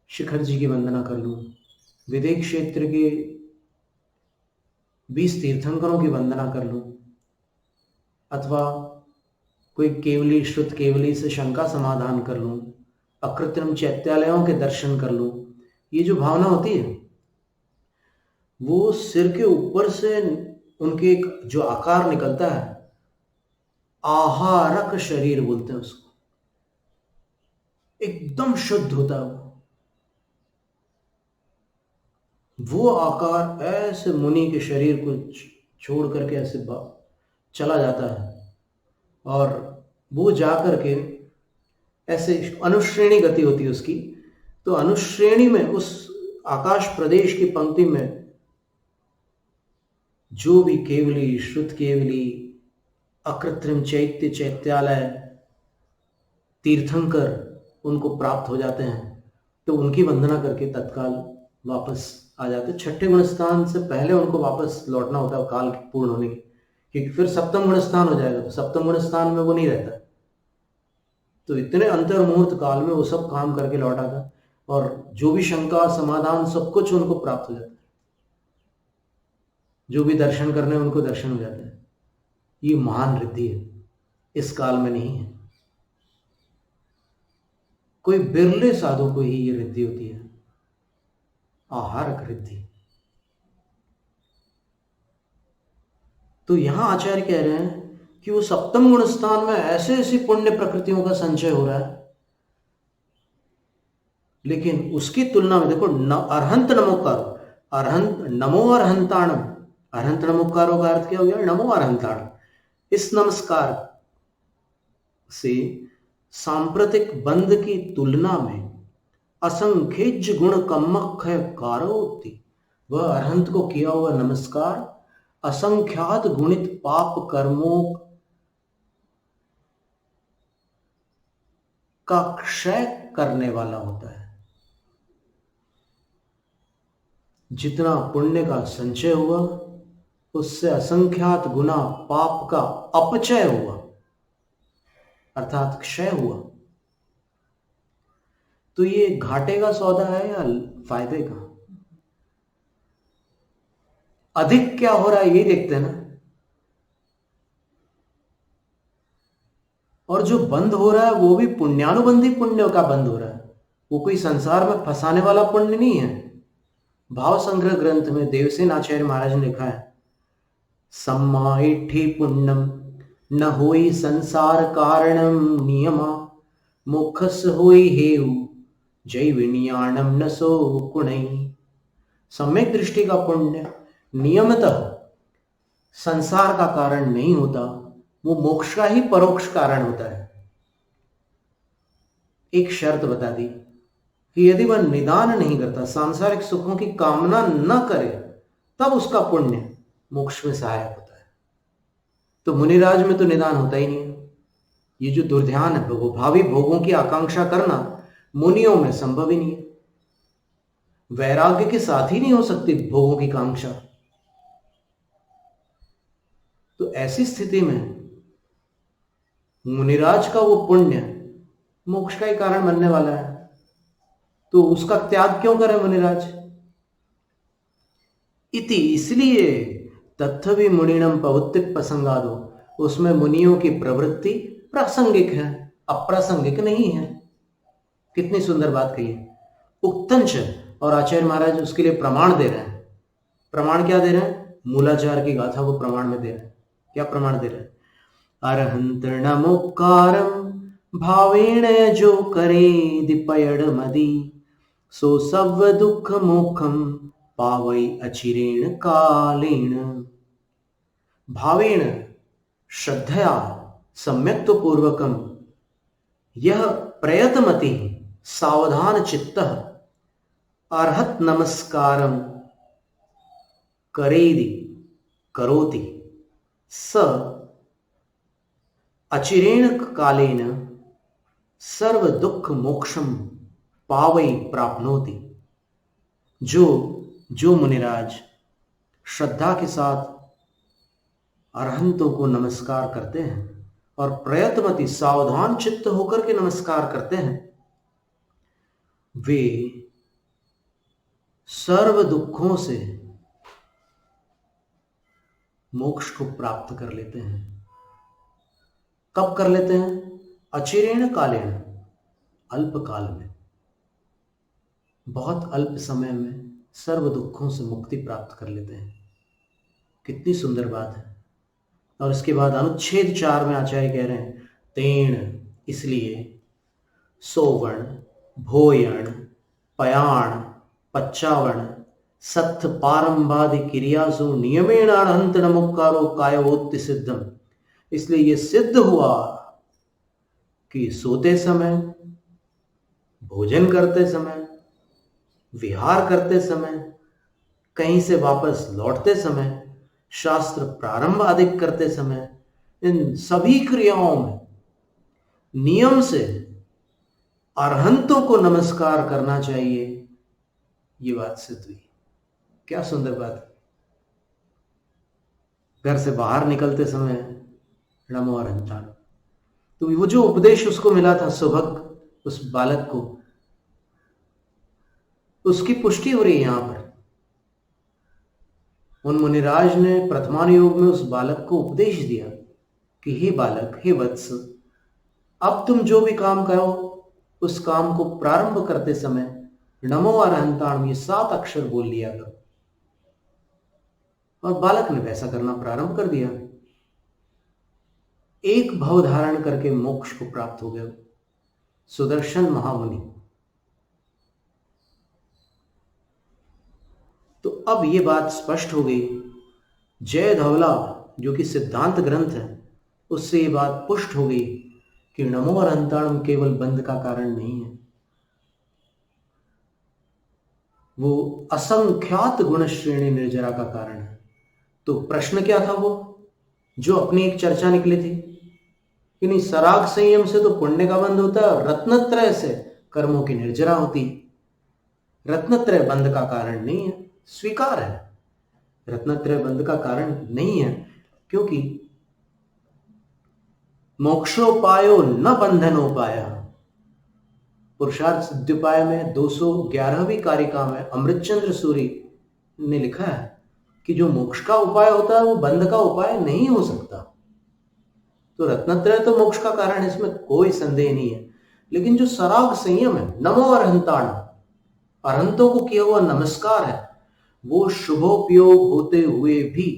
शिखर जी की वंदना कर लूं, विदेह क्षेत्र के 20 तीर्थंकरों की वंदना कर लूं, अथवा कोई केवली श्रुत केवली से शंका समाधान कर लूं, अकृत्रिम चैत्यालयों के दर्शन कर लूं, ये जो भावना होती है वो सिर के ऊपर से उनके एक जो आकार निकलता है, आहारक शरीर बोलते हैं उसको, एकदम शुद्ध होता है वो आकार ऐसे मुनि के शरीर को छोड़ करके ऐसे चला जाता है और वो जा करके ऐसे अनुश्रेणी गति होती है उसकी। तो अनुश्रेणी में उस आकाश प्रदेश की पंक्ति में जो भी केवली श्रुत केवली अकृत्रिम चैत्य चैत्यालय तीर्थंकर उनको प्राप्त हो जाते हैं, तो उनकी वंदना करके तत्काल वापस आ जाते हैं। छठे गुणस्थान से पहले उनको वापस लौटना होता है काल पूर्ण होने की, क्योंकि फिर सप्तम गुणस्थान हो जाएगा, तो सप्तम गुणस्थान में वो नहीं रहता। तो इतने अंतर मुहूर्त काल में वो सब काम करके लौट आता और जो भी शंका समाधान सब कुछ उनको प्राप्त हो जाता है, जो भी दर्शन करने उनको दर्शन हो जाता है। ये महान रिद्धि है, इस काल में नहीं है। कोई बिरले साधु को ही ये रिद्धि होती है, आहारक रिद्धि। तो यहां आचार्य कह रहे हैं कि वो सप्तम गुण स्थान में ऐसे ऐसी पुण्य प्रकृतियों का संचय हो रहा है, लेकिन उसकी तुलना में देखो अरहंत नमोकारो, अरहंत नमो अरहंताणम, अरहंत नमोकारो का अर्थ क्या हो गया? नमो अरहंताणम। इस नमस्कार से सांप्रतिक बंध की तुलना में असंख्य गुण कमख कारोति, वह अरहंत को किया हुआ नमस्कार असंख्यात गुणित पाप कर्मों का क्षय करने वाला होता है। जितना पुण्य का संचय हुआ उससे असंख्यात गुना पाप का अपचय हुआ, अर्थात क्षय हुआ। तो ये घाटे का सौदा है या फायदे का? अधिक क्या हो रहा है ये देखते हैं ना। और जो बंद हो रहा है वो भी पुण्यानुबंधी पुण्य का बंद हो रहा है, वो कोई संसार में फंसाने वाला पुण्य नहीं है। भाव संग्रह ग्रंथ में देवसेन आचार्य महाराज ने लिखा है, सम्माइठी पुण्यम न होई संसार कारणम नियमा, मुखस होई हेउ जय विनियाणम न सो कुणई। सम्यक दृष्टि का पुण्य नियमतः संसार का कारण नहीं होता, वो मोक्ष का ही परोक्ष कारण होता है। एक शर्त बता दी कि यदि वह निदान नहीं करता, सांसारिक सुखों की कामना न करे, तब उसका पुण्य मोक्ष में सहायक होता है। तो मुनिराज में तो निदान होता ही नहीं है। ये जो दुर्ध्यान है, वो भावी भोगों की आकांक्षा करना मुनियों में संभव ही नहीं है। वैराग्य के साथ ही नहीं हो सकती भोगों की कांक्षा। तो ऐसी स्थिति में मुनिराज का वो पुण्य मोक्ष का ही कारण बनने वाला है, तो उसका त्याग क्यों करे मुनिराज? इति, इसलिए तत्थवि मुनिणम पवुत्तिक प्रसंगादो, उसमें मुनियों की प्रवृत्ति प्रासंगिक है, अप्रासंगिक नहीं है। कितनी सुंदर बात कही है। उक्तंच, और आचार्य महाराज उसके लिए प्रमाण दे रहे हैं। प्रमाण क्या दे रहे हैं? मूलाचार की गाथा को प्रमाण में दे रहे हैं। क्या प्रमाण दे रहे हैं? अरहंतृणमुक्कारम भावेण जो करे दिपयड़ मदी, सो सव दुख मोखम पावई अचिरेण कालेण। भावेण, श्रद्धया, सम्यक्त पूर्वकम, यह प्रयतमति, सावधान चित्तः, अर्हत नमस्कारम करेदि, करोति, स अचिरेण कालेन सर्व दुख मोक्षम पावई प्राप्नोति। जो मुनिराज श्रद्धा के साथ अरहंतों को नमस्कार करते हैं और प्रयत्नमति, सावधान चित्त होकर के नमस्कार करते हैं, वे सर्व दुखों से मोक्ष को प्राप्त कर लेते हैं। कब कर लेते हैं? अचिरेण कालेण, अल्प काल में, बहुत अल्प समय में सर्व दुखों से मुक्ति प्राप्त कर लेते हैं। कितनी सुंदर बात है। और इसके बाद अनुच्छेद 4 में आचार्य कह रहे हैं, तेण, इसलिए, सोवण, भोयण, पयाण, पच्चावण, सत्थ पारंबादि क्रियासु नियमेण अरहंत नमोक्कारो कायवोत्ति सिद्धम। इसलिए यह सिद्ध हुआ कि सोते समय, भोजन करते समय, विहार करते समय, कहीं से वापस लौटते समय, शास्त्र प्रारंभ आदि करते समय, इन सभी क्रियाओं में नियम से अरहंतों को नमस्कार करना चाहिए। ये बात सिद्ध हुई। क्या सुंदर बात। घर से बाहर निकलते समय नमो अरहंताण, तो वो जो उपदेश उसको मिला था सुभग, उस बालक को, उसकी पुष्टि हो रही है यहां पर। उन मुनिराज ने प्रथमानुयोग में उस बालक को उपदेश दिया कि हे बालक, हे वत्स, अब तुम जो भी काम करो उस काम को प्रारंभ करते समय नमो अरहंताण, ये 7 अक्षर बोल लिया करो। और बालक ने वैसा करना प्रारंभ कर दिया। एक भव धारण करके मोक्ष को प्राप्त हो गया सुदर्शन महामुनि। तो अब ये बात स्पष्ट हो गई। जय धवला, जो कि सिद्धांत ग्रंथ है, उससे ये बात पुष्ट हो गई कि नमो अरहंताणम केवल बंध का कारण नहीं है, वो असंख्यात गुण श्रेणी निर्जरा का कारण है। तो प्रश्न क्या था वो, जो अपनी एक चर्चा निकली थी कि नहीं, सराग संयम से तो पुण्य का बंध होता है, रत्नत्रय से कर्मों की निर्जरा होती। रत्नत्रय बंध का कारण नहीं है, स्वीकार है, रत्नत्रय बंध का कारण नहीं है, क्योंकि मोक्षोपायो न बंधनोपाय। पुरुषार्थ सिद्धिपाय में 211वीं कारिका में अमृतचंद्र सूरी ने लिखा है कि जो मोक्ष का उपाय होता है वो बंध का उपाय नहीं हो सकता। तो रत्नत्रय तो मोक्ष का कारण है, इसमें कोई संदेह नहीं है। लेकिन जो सराग संयम है, नमो अरहंताण, अरहंतों को किया हुआ नमस्कार है, वो शुभोपयोग होते हुए भी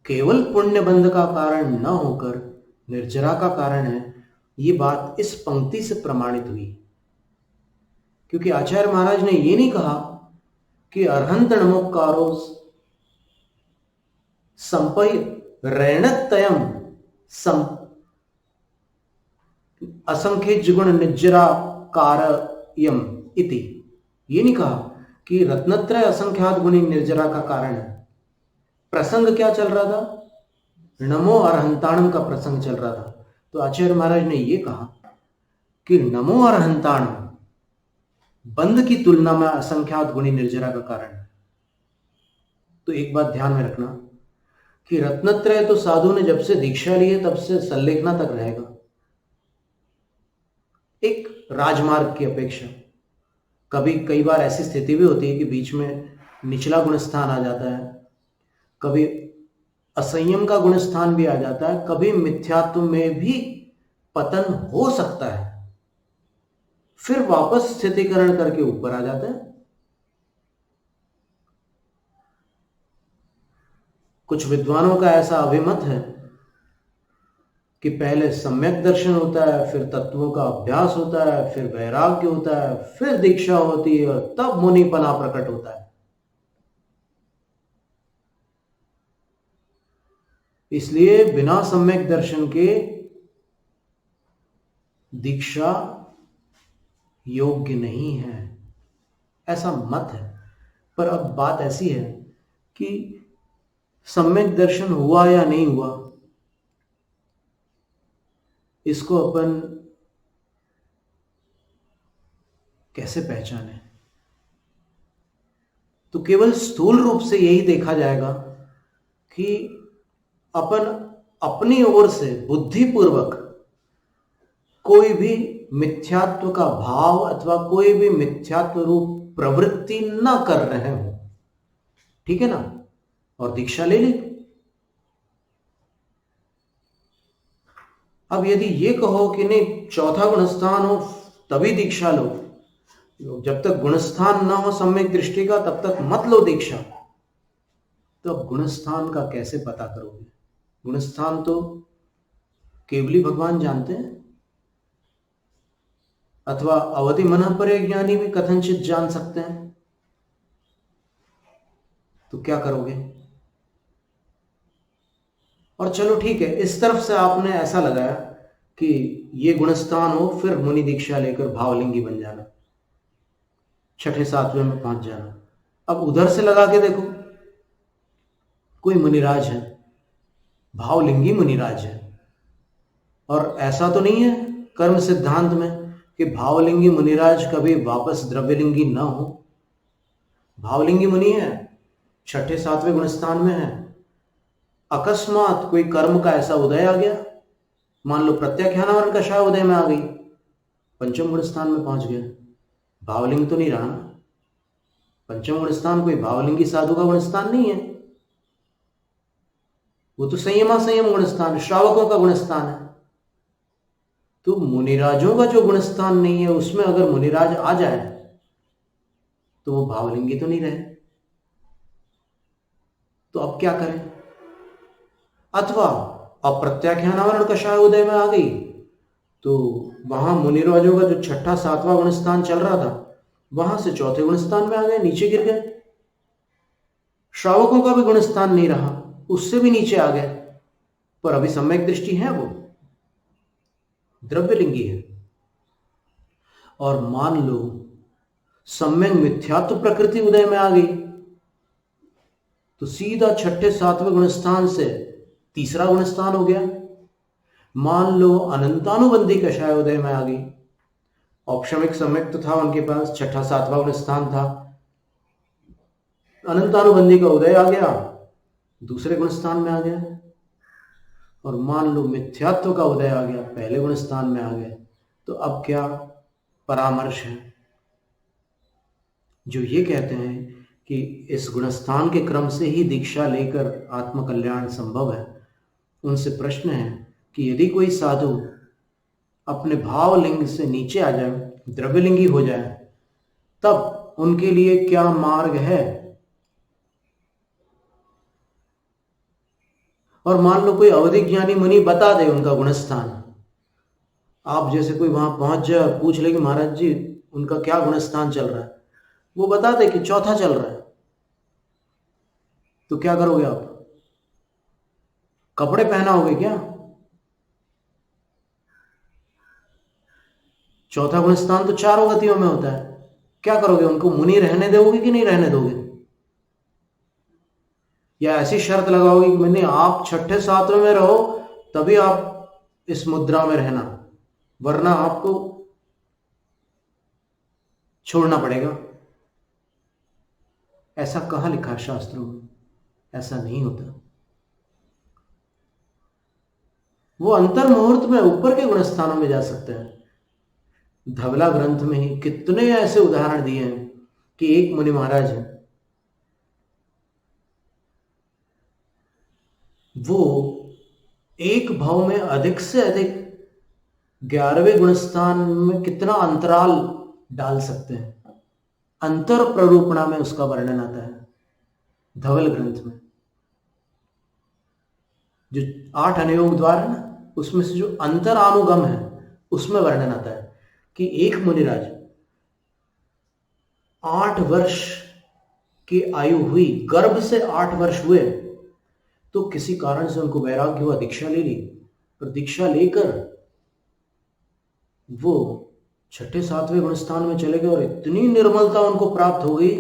केवल पुण्य बंध का कारण न होकर निर्जरा का कारण है। ये बात इस पंक्ति से प्रमाणित हुई, क्योंकि आचार्य महाराज ने ये नहीं कहा कि अरहंत नमोक्कारो संपय ऋणतयम असंख्य गुण निज्जरा कारयम इति। ये नहीं कहा कि रत्नत्रय असंख्यात गुणी निर्जरा का कारण है। प्रसंग क्या चल रहा था? नमो अरहंताणम का प्रसंग चल रहा था। तो आचार्य महाराज ने यह कहा कि नमो अरहंताणम बंध की तुलना में असंख्यात गुणी निर्जरा का कारण है। तो एक बात ध्यान में रखना कि रत्नत्रय तो साधु ने जब से दीक्षा ली है तब से संलेखना तक रहेगा, एक राजमार्ग की अपेक्षा। कई बार ऐसी स्थिति भी होती है कि बीच में निचला गुणस्थान आ जाता है, कभी असंयम का गुणस्थान भी आ जाता है, कभी मिथ्यात्व में भी पतन हो सकता है, फिर वापस स्थितिकरण करके ऊपर आ जाता है। कुछ विद्वानों का ऐसा अभिमत है कि पहले सम्यक दर्शन होता है, फिर तत्वों का अभ्यास होता है, फिर वैराग्य होता है, फिर दीक्षा होती है और तब मुनिपना प्रकट होता है। इसलिए बिना सम्यक दर्शन के दीक्षा योग्य नहीं है, ऐसा मत है। पर अब बात ऐसी है कि सम्यक दर्शन हुआ या नहीं हुआ, इसको अपन कैसे पहचाने? तो केवल स्थूल रूप से यही देखा जाएगा कि अपन अपनी ओर से बुद्धिपूर्वक कोई भी मिथ्यात्व का भाव अथवा कोई भी मिथ्यात्व रूप प्रवृत्ति न कर रहे हो, ठीक है ना, और दीक्षा ले ली। अब यदि ये कहो कि नहीं चौथा गुणस्थान हो तभी दीक्षा लो, जब तक गुणस्थान ना हो सम्यक दृष्टि का तब तक मत लो दीक्षा, तो अब गुणस्थान का कैसे पता करोगे? गुणस्थान तो केवली भगवान जानते हैं, अथवा अवधि मनः पर ज्ञानी भी कथनचित जान सकते हैं। तो क्या करोगे? और चलो ठीक है, इस तरफ से आपने ऐसा लगाया कि ये गुणस्थान हो फिर मुनि दीक्षा लेकर भावलिंगी बन जाना, छठे सातवें में पहुंच जाना। अब उधर से लगा के देखो, कोई मुनिराज है, भावलिंगी मुनिराज है, और ऐसा तो नहीं है कर्म सिद्धांत में कि भावलिंगी मुनिराज कभी वापस द्रव्यलिंगी न हो। भावलिंगी मुनि है, छठे सातवें गुणस्थान में है, अकस्मात कोई कर्म का ऐसा उदय आ गया, मान लो प्रत्याख्यानावरण कषाय उदय में आ गई, पंचम गुणस्थान में पहुंच गया, भावलिंग तो नहीं रहा। पंचम गुणस्थान कोई भावलिंगी साधु का गुणस्थान नहीं है, वो तो संयमा संयम गुणस्थान, श्रावकों का गुणस्थान है। तो मुनिराजों का जो गुणस्थान नहीं है उसमें अगर मुनिराज आ जाए तो वो भावलिंगी तो नहीं रहे। तो अब क्या करें? अथवा अप्रत्याख्यानावरण कषाय उदय में आ गई तो वहां मुनिराजों का जो छठा सातवां गुणस्थान चल रहा था वहां से चौथे गुणस्थान में आ गए, नीचे गिर गए। श्रावकों का भी गुणस्थान नहीं रहा, उससे भी नीचे आ गए, पर अभी सम्यक दृष्टि है, वो द्रव्यलिंगी है। और मान लो सम्यक मिथ्यात्व प्रकृति उदय में आ गई तो सीधा छठे सातवें गुणस्थान से तीसरा गुणस्थान हो गया। मान लो अनंतानुबंधी कषाय उदय में आ गई, औपशमिक सम्यक तो था उनके पास, छठा सातवां गुणस्थान था, अनंतानुबंधी का उदय आ गया, दूसरे गुणस्थान में आ गया। और मान लो मिथ्यात्व का उदय आ गया, पहले गुणस्थान में आ गया। तो अब क्या परामर्श है? जो ये कहते हैं कि इस गुणस्थान के क्रम से ही दीक्षा लेकर आत्मकल्याण संभव है, उनसे प्रश्न है कि यदि कोई साधु अपने भावलिंग से नीचे आ जाए, द्रव्यलिंगी हो जाए, तब उनके लिए क्या मार्ग है? और मान लो कोई अवधि ज्ञानी मुनि बता दे उनका गुणस्थान, आप जैसे कोई वहां पहुंच जाए, पूछ ले कि महाराज जी उनका क्या गुणस्थान चल रहा है, वो बता दे कि चौथा चल रहा है, तो क्या करोगे आप? कपड़े पहनाओगे क्या? चौथा गुणस्थान तो चारों गतियों में होता है, क्या करोगे? उनको मुनि रहने दोगे कि नहीं रहने दोगे? या ऐसी शर्त लगाओगे कि मैंने आप छठे सातवें में रहो तभी आप इस मुद्रा में रहना, वरना आपको छोड़ना पड़ेगा? ऐसा कहां लिखा है शास्त्रों में? ऐसा नहीं होता। वो अंतर मुहूर्त में ऊपर के गुणस्थानों में जा सकते हैं। धवला ग्रंथ में ही कितने ऐसे उदाहरण दिए हैं कि एक मुनि महाराज है, वो एक भाव में अधिक से अधिक 11वें गुणस्थान में कितना अंतराल डाल सकते हैं। अंतर प्ररूपणा में उसका वर्णन आता है, धवल ग्रंथ में। जो 8 अनुयोग द्वार है ना, उसमें से जो अंतरानुगम है उसमें वर्णन आता है कि एक मुनिराज 8 वर्ष की आयु हुई, गर्भ से 8 वर्ष हुए, तो किसी कारण से उनको वैराग्य हुआ, दीक्षा ले ली। पर दीक्षा लेकर वो 6-7वें गुणस्थान में चले गए और इतनी निर्मलता उनको प्राप्त हो गई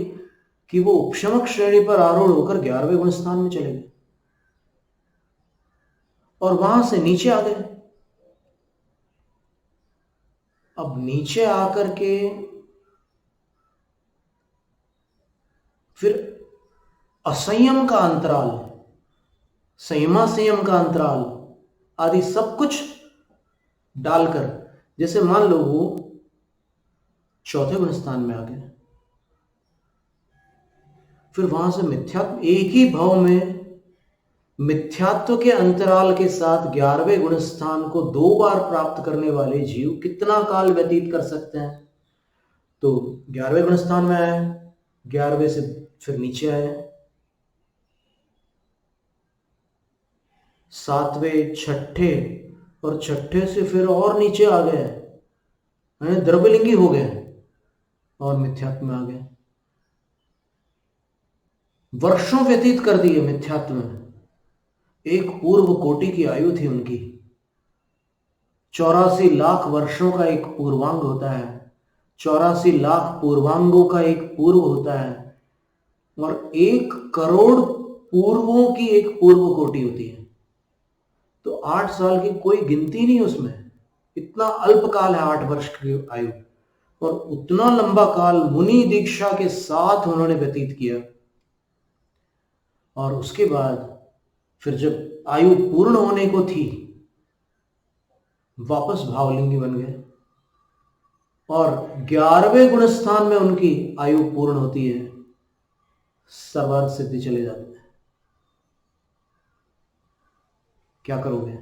कि वो उपशमक श्रेणी पर आरूढ़ होकर 11वें गुणस्थान में चले गए और वहां से नीचे आ गए। अब नीचे आकर के फिर असंयम का अंतराल, संयमा संयम का अंतराल आदि सब कुछ डालकर, जैसे मान लो वो 4थे गुणस्थान में आ गए, फिर वहां से मिथ्यात्व, एक ही भाव में मिथ्यात्व के अंतराल के साथ 11वें गुणस्थान को 2 बार प्राप्त करने वाले जीव कितना काल व्यतीत कर सकते हैं। तो 11वें गुणस्थान में आए, 11वें से फिर नीचे आए, 7वें, 6ठे, और 6ठे से फिर और नीचे आ गए, द्रव्यलिंगी हो गए और मिथ्यात्व में आ गए। वर्षों व्यतीत कर दिए मिथ्यात्व में। एक पूर्व कोटि की आयु थी उनकी, 84 लाख वर्षों का एक पूर्वांग होता है, 84 लाख पूर्वांगों का एक पूर्व होता है, और 1 करोड़ पूर्वों की एक पूर्व कोटि होती है। तो 8 साल की कोई गिनती नहीं उसमें, इतना अल्प काल है 8 वर्ष की आयु, और उतना लंबा काल मुनि दीक्षा के साथ उन्होंने व्यतीत किया। और उसके बाद फिर जब आयु पूर्ण होने को थी, वापस भावलिंगी बन गए और 11वें गुणस्थान में उनकी आयु पूर्ण होती है, सर्वार्थ सिद्धि चले जाते हैं। क्या करोगे?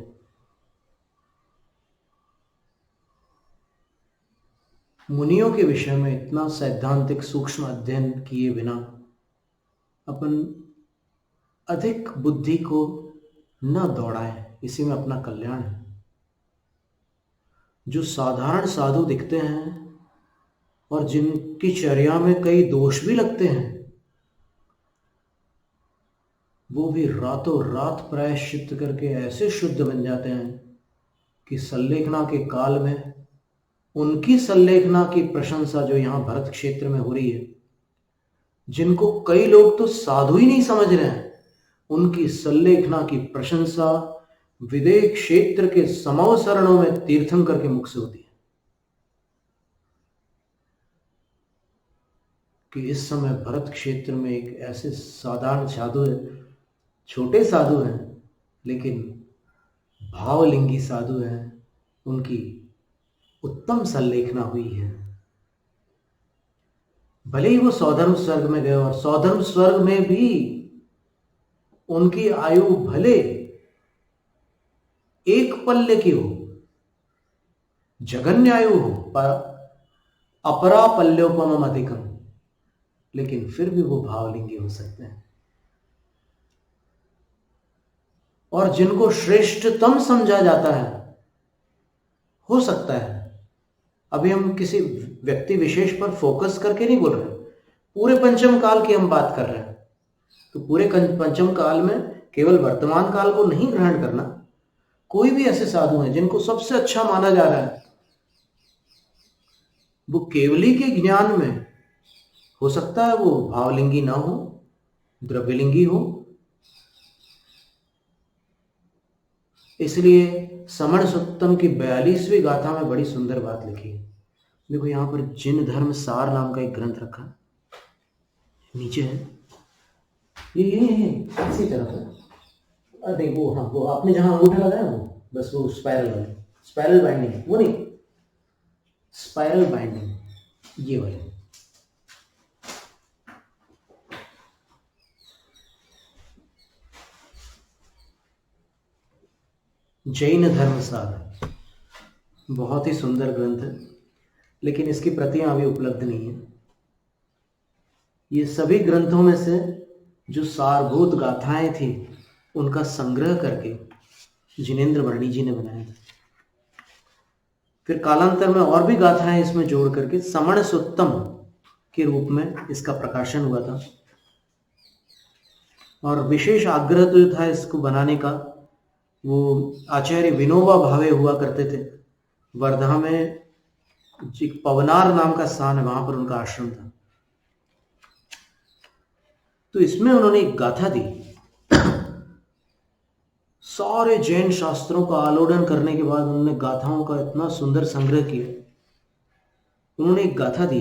मुनियों के विषय में इतना सैद्धांतिक सूक्ष्म अध्ययन किए बिना अपन अधिक बुद्धि को न दौड़ाएं, इसी में अपना कल्याण है। जो साधारण साधु दिखते हैं और जिनकी चर्या में कई दोष भी लगते हैं, वो भी रातों रात प्रायश्चित करके ऐसे शुद्ध बन जाते हैं कि सल्लेखना के काल में उनकी सल्लेखना की प्रशंसा जो यहां भरत क्षेत्र में हो रही है, जिनको कई लोग तो साधु ही नहीं समझ रहे हैं, उनकी सल्लेखना की प्रशंसा विदेह क्षेत्र के समवसरणों में तीर्थंकर के मुख से होती है। कि इस समय भरत क्षेत्र में एक ऐसे साधारण साधु है, छोटे साधु हैं लेकिन भावलिंगी साधु हैं, उनकी उत्तम सल्लेखना हुई है। भले ही वो सौधर्म स्वर्ग में गए और सौधर्म स्वर्ग में भी उनकी आयु भले एक पल्ले की हो, जघन्य आयु हो, पर अपरा पल्योपम अधिकम, लेकिन फिर भी वो भावलिंगी हो सकते हैं। और जिनको श्रेष्ठतम समझा जाता है, हो सकता है, अभी हम किसी व्यक्ति विशेष पर फोकस करके नहीं बोल रहे, पूरे पंचम काल की हम बात कर रहे हैं। तो पूरे पंचम काल में केवल वर्तमान काल को नहीं ग्रहण करना। कोई भी ऐसे साधु हैं जिनको सबसे अच्छा माना जा रहा है, वो केवली के ज्ञान में हो सकता है वो भावलिंगी ना हो, द्रव्यलिंगी हो। इसलिए समण सुत्तम की 42वीं गाथा में बड़ी सुंदर बात लिखी है। देखो यहां पर जिन धर्म सार नाम का एक ग्रंथ रखा, नीचे है ये इसी तरफ है। अरे वो, हाँ वो आपने जहां अंगूठा लगाया वो, बस वो स्पाइरल बाइंडिंग, वो नहीं, स्पाइरल बाइंडिंग ये वाले। जैन धर्मसार, बहुत ही सुंदर ग्रंथ है, लेकिन इसकी प्रतियां अभी उपलब्ध नहीं है। ये सभी ग्रंथों में से जो सारभूत गाथाएं थी उनका संग्रह करके जिनेंद्र वर्णी जी ने बनाया था। फिर कालांतर में और भी गाथाएं इसमें जोड़ करके समण सुत्तम के रूप में इसका प्रकाशन हुआ था। और विशेष आग्रह तो था इसको बनाने का, वो आचार्य विनोबा भावे हुआ करते थे। वर्धा में एक पवनार नाम का स्थान है, वहां पर उनका आश्रम था। तो इसमें उन्होंने एक गाथा दी। सारे जैन शास्त्रों का आलोडन करने के बाद उन्होंने गाथाओं का इतना सुंदर संग्रह किया। उन्होंने एक गाथा दी,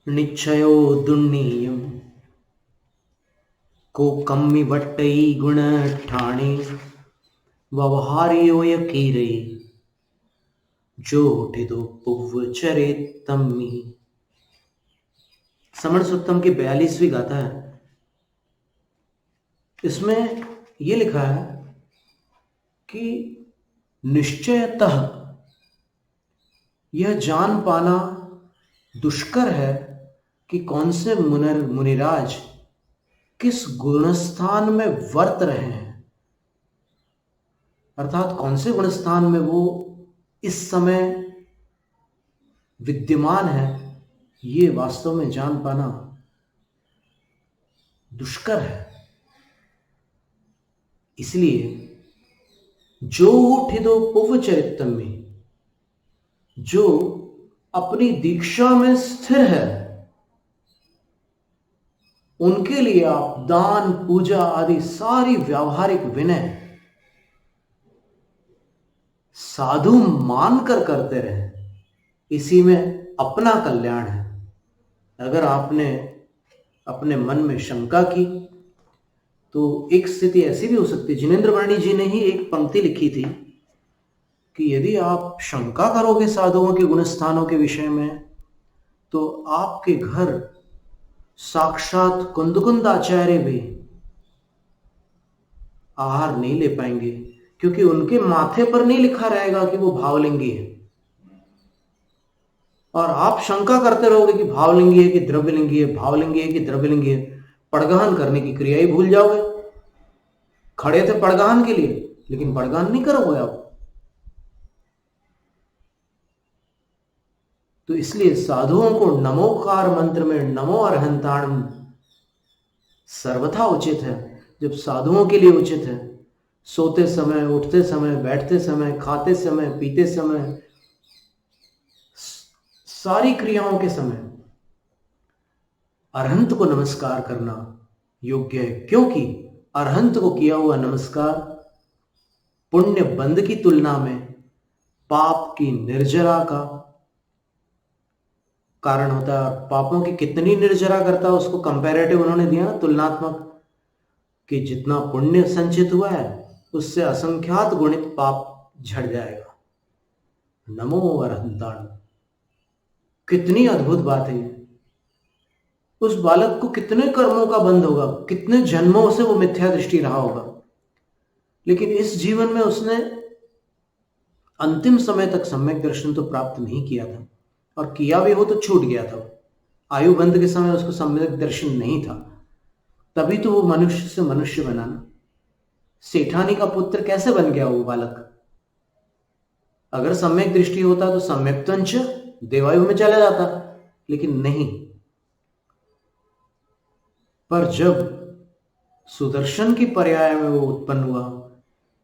निश्चयो दुन्नीयम को कम्मी वट्टई गुण ठाणे व्यवहारियो यकीरे जो उठिदो पुव्व चरे तम्मी। समण सुत्तम की 42वीं गाथा है। इसमें यह लिखा है कि निश्चयतः यह जान पाना दुष्कर है कि कौन से मुनिराज किस गुणस्थान में वर्त रहे हैं, अर्थात कौन से गुणस्थान में वो इस समय विद्यमान है, ये वास्तव में जान पाना दुष्कर है। इसलिए जो उठिदो पुव चरित्रम में, जो अपनी दीक्षा में स्थिर है, उनके लिए आप दान पूजा आदि सारी व्यावहारिक विनय साधु मानकर करते रहे, इसी में अपना कल्याण है। अगर आपने अपने मन में शंका की तो एक स्थिति ऐसी भी हो सकती है, जिनेंद्र वर्णी जी ने ही एक पंक्ति लिखी थी कि यदि आप शंका करोगे साधुओं के गुणस्थानों के विषय में तो आपके घर साक्षात कुंदकुंद आचार्य भी आहार नहीं ले पाएंगे, क्योंकि उनके माथे पर नहीं लिखा रहेगा कि वो भावलिंगी है। और आप शंका करते रहोगे कि भावलिंगी है कि द्रव्यलिंगी है, भावलिंगी है कि द्रव्यलिंगी है, पड़गहन करने की क्रिया ही भूल जाओगे। खड़े थे पड़गहन के लिए, लेकिन पड़गहन नहीं करोगे आप। तो इसलिए साधुओं को नमोकार मंत्र में नमो अरहंताणम सर्वथा उचित है। जब साधुओं के लिए उचित है, सोते समय, उठते समय, बैठते समय, खाते समय, पीते समय, सारी क्रियाओं के समय अरहंत को नमस्कार करना योग्य है, क्योंकि अरहंत को किया हुआ नमस्कार पुण्य बंद की तुलना में पाप की निर्जरा का कारण होता है। पापों की कितनी निर्जरा करता है उसको कंपैरेटिव उन्होंने दिया, तुलनात्मक, कि जितना पुण्य संचित हुआ है उससे असंख्यात गुणित पाप झड़ जाएगा। नमो अरहंताण, कितनी अद्भुत बात है। उस बालक को कितने कर्मों का बंध होगा, कितने जन्मों से वो मिथ्या दृष्टि रहा होगा, लेकिन इस जीवन में उसने अंतिम समय तक सम्यक दर्शन तो प्राप्त नहीं किया था, और किया भी हो तो छूट गया था। आयु बंध के समय उसको सम्यक दर्शन नहीं था, तभी तो वो मनुष्य से मनुष्य बना ना। सेठानी का पुत्र कैसे बन गया वो बालक? अगर सम्यक दृष्टि होता तो सम्यक तंच देवायु में चला जाता, लेकिन नहीं। पर जब सुदर्शन की पर्याय में वो उत्पन्न हुआ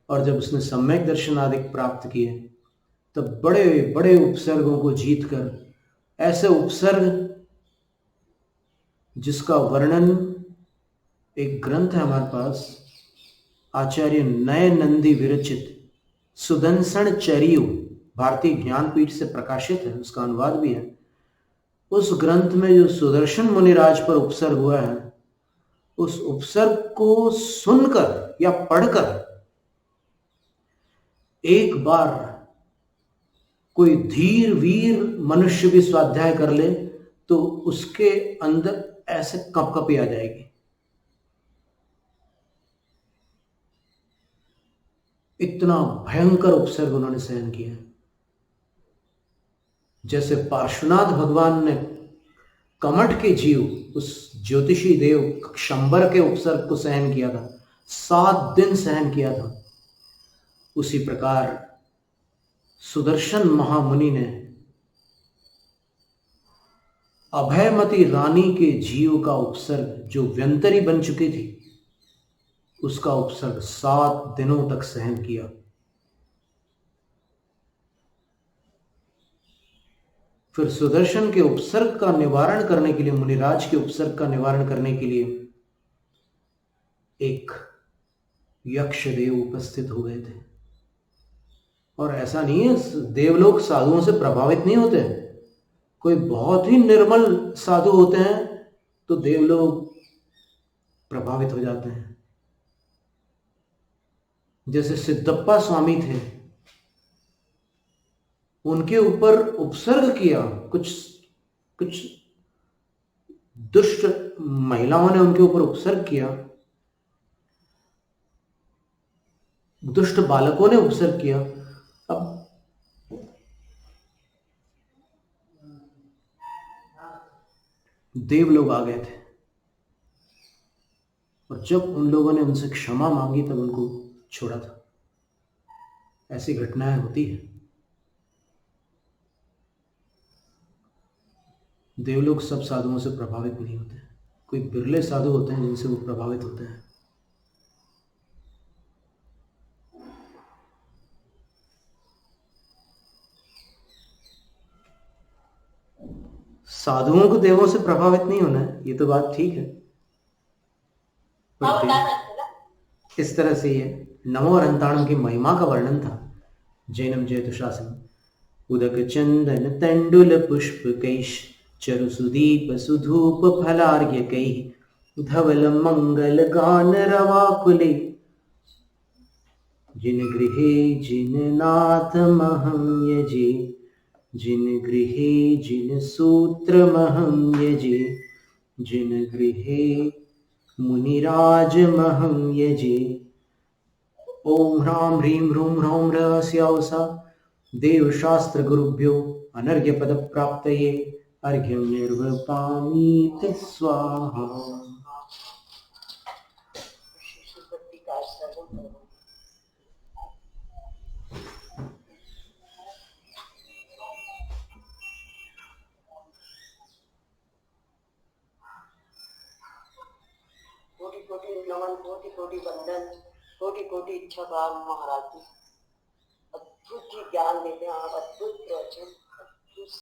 और जब उसने सम्यक दर्शन आदि प्राप्त किए, तब बड़े बड़े उपसर्गों को जीतकर, ऐसे उपसर्ग जिसका वर्णन एक ग्रंथ है हमारे पास, आचार्य नय नंदी विरचित सुदंसन चरियु, भारतीय ज्ञानपीठ से प्रकाशित है, उसका अनुवाद भी है। उस ग्रंथ में जो सुदर्शन मुनिराज पर उपसर्ग हुआ है, उस उपसर्ग को सुनकर या पढ़कर एक बार कोई धीर वीर मनुष्य भी स्वाध्याय कर ले तो उसके अंदर ऐसे कपकपी आ जाएगी। इतना भयंकर उपसर्ग उन्होंने सहन किया। जैसे पार्श्वनाथ भगवान ने कमठ के जीव उस ज्योतिषी देव शंबर के उपसर्ग को सहन किया था, 7 दिन सहन किया था, उसी प्रकार सुदर्शन महामुनि ने अभयमती रानी के जीव का उपसर्ग, जो व्यंतरी बन चुकी थी, उसका उपसर्ग 7 दिनों तक सहन किया। फिर सुदर्शन के उपसर्ग का निवारण करने के लिए, मुनिराज के उपसर्ग का निवारण करने के लिए एक यक्ष देव उपस्थित हो गए थे। और ऐसा नहीं है, देवलोक साधुओं से प्रभावित नहीं होते। कोई बहुत ही निर्मल साधु होते हैं तो देवलोक प्रभावित हो जाते हैं। जैसे सिद्धप्पा स्वामी थे, उनके ऊपर उपसर्ग किया, कुछ दुष्ट महिलाओं ने उनके ऊपर उपसर्ग किया, दुष्ट बालकों ने उपसर्ग किया। अब देव लोग आ गए थे और जब उन लोगों ने उनसे क्षमा मांगी तब उनको छोड़ा था। ऐसी घटनाएं होती हैं। देवलोग सब साधुओं से प्रभावित नहीं होते, कोई बिरले साधु होते हैं जिनसे वो प्रभावित होते हैं। साधुओं को देवों से प्रभावित नहीं होना है, ये तो बात ठीक है, पर इस तरह से ये नमो और अंताणम की महिमा का वर्णन था। जैनम जयतु शासन उदक चंदन तंडुल पुष्प कैश चरु सुदीप सुधूप फलार्य कैः धवल मंगल गान रवाकुले जिन गृहे जिन नाथ महं यजे जिन गृहे जिन सूत्र महं यजे जिन गृहे मुनिराज महं यजे। ओम ह्रां ह्रीं ह्रूं ह्रौं रहस्यावसा देवशास्त्र गुरुभ्यो अनर्घ्य पद प्राप्तये अर्घ्यं निर्वपामीति स्वाहा। कोटि कोटि नमन, कोटि कोटि वंदन, कोटि कोटि इच्छा भाव महाराज जी। अद्भुत ही ज्ञान देते हैं आप, अद्भुत प्रवचन, अद्भुत